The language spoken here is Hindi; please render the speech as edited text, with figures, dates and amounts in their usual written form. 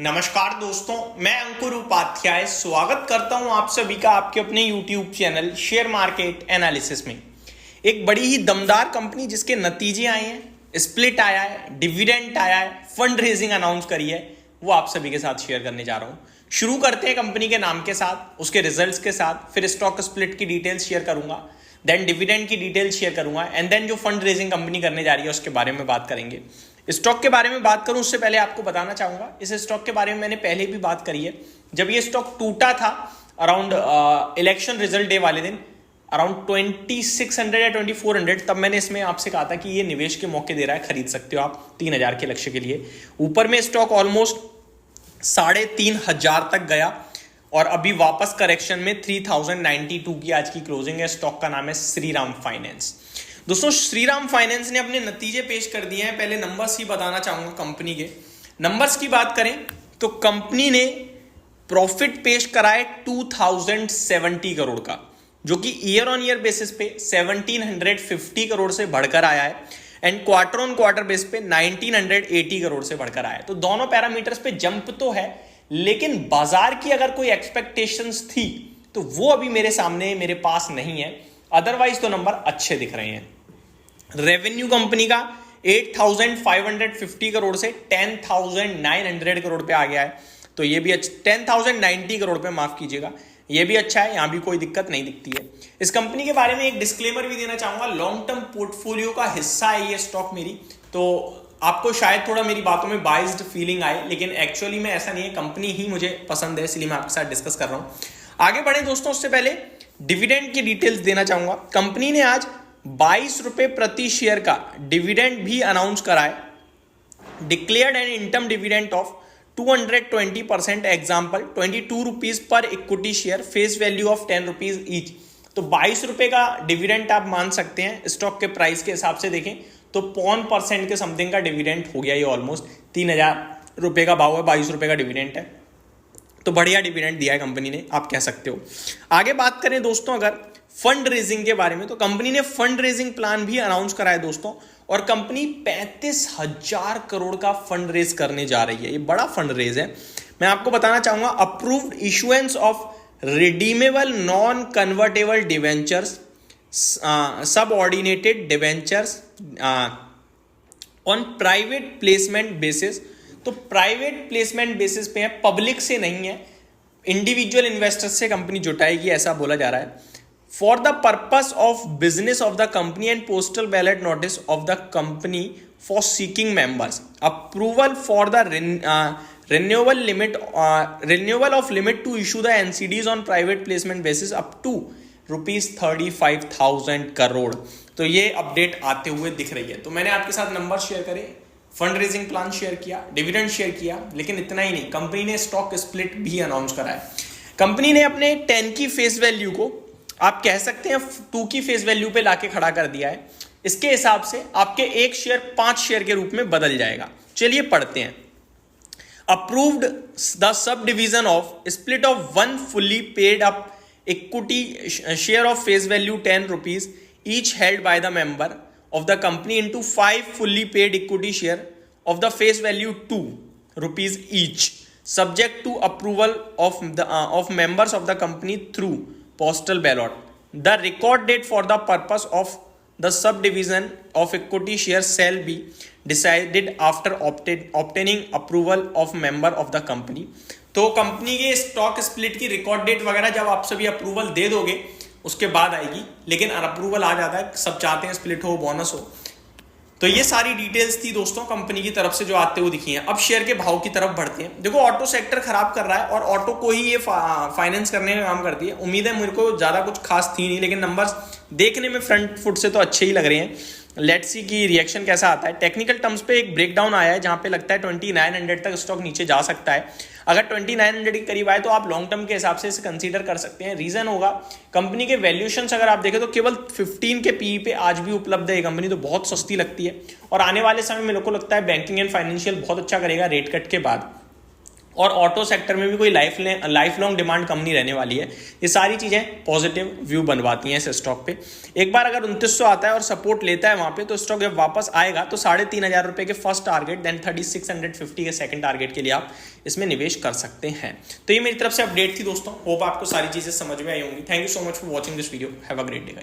नमस्कार दोस्तों, मैं अंकुर उपाध्याय स्वागत करता हूं आप सभी का आपके अपने YouTube channel share market analysis में। एक बड़ी ही दमदार कंपनी जिसके नतीजे आए हैं, स्प्लिट आया है, डिविडेंड आया है, फंड रेजिंग अनाउंस करी है, वो आप सभी के साथ शेयर करने जा रहा हूं। शुरू करते हैं कंपनी के नाम के साथ, उसके रिजल्ट्स के साथ, फिर स्टॉक स्प्लिट की डिटेल्स शेयर करूंगा, देन डिविडेंड की डिटेल्स शेयर करूंगा एंड देन जो फंड रेजिंग कंपनी करने जा रही है उसके बारे में बात करेंगे। स्टॉक के बारे में बात करूं उससे पहले आपको बताना चाहूंगा, इस स्टॉक के बारे में मैंने पहले भी बात करी है। जब ये स्टॉक टूटा था अराउंड इलेक्शन रिजल्ट डे वाले दिन अराउंड 2600 या 2400, तब मैंने इसमें आपसे कहा था कि ये निवेश के मौके दे रहा है, खरीद सकते हो आप 3000 के लक्ष्य के लिए। ऊपर में स्टॉक ऑलमोस्ट 3500 तक गया और अभी वापस करेक्शन में 3092 की आज की क्लोजिंग है। स्टॉक का नाम है श्रीराम फाइनेंस। दोस्तों, श्रीराम फाइनेंस ने अपने नतीजे पेश कर दिए हैं। पहले नंबर्स ही बताना चाहूंगा कंपनी के। नंबर्स की बात करें तो कंपनी ने प्रॉफिट पेश करा है 2070 करोड़ का, जो कि ईयर ऑन ईयर बेसिस पे 1750 करोड़ से बढ़कर आया है and quarter on quarter base पे 1980 करोड़ से बढ़कर आया है। तो दोनों पैरामीटर्स पे जंप तो है, लेकिन बाजार की अगर कोई एक्सपेक्टेशंस थी तो वो अभी मेरे सामने मेरे पास नहीं है। अदरवाइज तो नंबर अच्छे दिख रहे हैं। रेवेन्यू कंपनी का 8550 करोड़ से 10900 करोड़ पे आ गया है, तो ये भी अच्छा। 10090 करोड़ पे, माफ कीजिएगा, ये भी अच्छा है, यहां भी कोई दिक्कत नहीं दिखती है। इस कंपनी के बारे में एक डिस्क्लेमर भी देना चाहूंगा, लॉन्ग टर्म पोर्टफोलियो का हिस्सा है ये स्टॉक मेरी, तो आपको शायद थोड़ा मेरी बातों में बाइज्ड फीलिंग आए, लेकिन एक्चुअली में ऐसा नहीं है। कंपनी ही मुझे पसंद है, इसलिए मैं आपके साथ डिस्कस कर रहा हूं। आगे बढ़े दोस्तों, उससे पहले डिविडेंड की डिटेल्स देना चाहूंगा। कंपनी ने आज 22 रुपए प्रति शेयर का डिविडेंड भी अनाउंस करा है। Declared an interim dividend of 220%, example 22 rupees per equity share, face value of 10 rupees each. तो 22 रुपए का डिविडेंड आप मान सकते हैं। स्टॉक के प्राइस के हिसाब से देखें तो 0.5% के समथिंग का डिविडेंड हो गया। ये ऑलमोस्ट 3000 रुपए का भाव है, 22 रुपए का डिविडेंड है, तो बढ़िया डिविडेंड दिया है कंपनी ने, आप कह सकते हो। आगे बात करें दोस्तों अगर फंड रेजिंग के बारे में, तो कंपनी ने फंड रेजिंग प्लान भी अनाउंस करा है दोस्तों, और कंपनी 35,000 करोड़ का फंड रेज करने जा रही है। ये बड़ा फंड रेज है। मैं आपको बताना चाहूंगा, approved issuance of redeemable non convertible debentures, subordinated debentures on private placement basis. तो प्राइवेट प्लेसमेंट बेसिस पे है, पब्लिक से नहीं है, इंडिविजुअल इन्वेस्टर्स से कंपनी जुटाएगी, ऐसा बोला जा रहा है। For the purpose of business of the company and postal ballot notice of the company for seeking members, approval for the renewal of limit to issue the NCDs on private placement basis up to ₹35,000 crore. तो ये अपडेट आते हुए दिख रही है। तो मैंने आपके साथ नंबर शेयर करे, फंड रेजिंग प्लान शेयर किया, डिविडेंड शेयर किया, लेकिन इतना ही नहीं, कंपनी ने स्टॉक स्प्लिट भी अनाउंस करा है। कंपनी ने अपने 10 की फेस वैल्यू को आप कह सकते हैं 2 की फेस वैल्यू पे लाके खड़ा कर दिया है। इसके हिसाब से आपके एक शेयर 5 शेयर के रूप में बदल जाएगा। चलिए पढ़ते हैं। Approved the sub division of split of 1 fully paid up equity share of face value 10 rupees each held by the member of the company into 5 fully paid equity share of the face value 2 rupees each, subject to approval of members of the company through postal ballot. The record date for the purpose of the subdivision of equity shares shall be decided after obtaining approval of member of the company. तो कंपनी के स्टॉक स्प्लिट की रिकॉर्ड डेट वगैरह जब आप सभी अप्रूवल दे दोगे उसके बाद आएगी, लेकिन अप्रूवल आ जाता है, सब चाहते हैं स्प्लिट हो, बोनस हो। तो ये सारी डिटेल्स थी दोस्तों कंपनी की तरफ से जो आते हुए दिखी हैं। अब शेयर के भाव की तरफ बढ़ते हैं। देखो, ऑटो सेक्टर खराब कर रहा है और ऑटो को ही ये फाइनेंस करने का काम करती है। उम्मीद है मेरे को ज्यादा कुछ खास थी नहीं, लेकिन नंबर्स देखने में फ्रंट फुट से तो अच्छे ही लग रहे हैं। लेट्स सी की रिएक्शन कैसा आता है। टेक्निकल टर्म्स पे एक ब्रेकडाउन आया है जहां पे लगता है 2900 तक स्टॉक नीचे जा सकता है। अगर 2900 के करीब आए तो आप लॉन्ग टर्म के हिसाब से इसे कंसीडर कर सकते हैं। रीजन होगा कंपनी के वैल्यूएशंस अगर आप देखें तो केवल 15 के पीई पे आज भी उपलब्ध है ये कंपनी, तो बहुत सस्ती लगती है। और आने वाले समय में मेरे को लगता है बैंकिंग एंड फाइनेंशियल बहुत अच्छा करेगा रेट कट के बाद। और ऑटो सेक्टर में भी कोई लाइफ लॉन्ग डिमांड कम नहीं रहने वाली है। ये सारी चीज़ें पॉजिटिव व्यू बनवाती हैं इस स्टॉक पे। एक बार अगर 2900 आता है और सपोर्ट लेता है वहाँ पे, तो स्टॉक जब वापस आएगा तो 3500 रुपये के फर्स्ट टारगेट, देन 3650 के सेकंड टारगेट के लिए आप इसमें निवेश कर सकते हैं। तो ये मेरी तरफ से अपडेट थी दोस्तों। होप आपको सारी चीज़ें समझ में आई होंगी। Thank you so much for watching this video. Have a great day guys.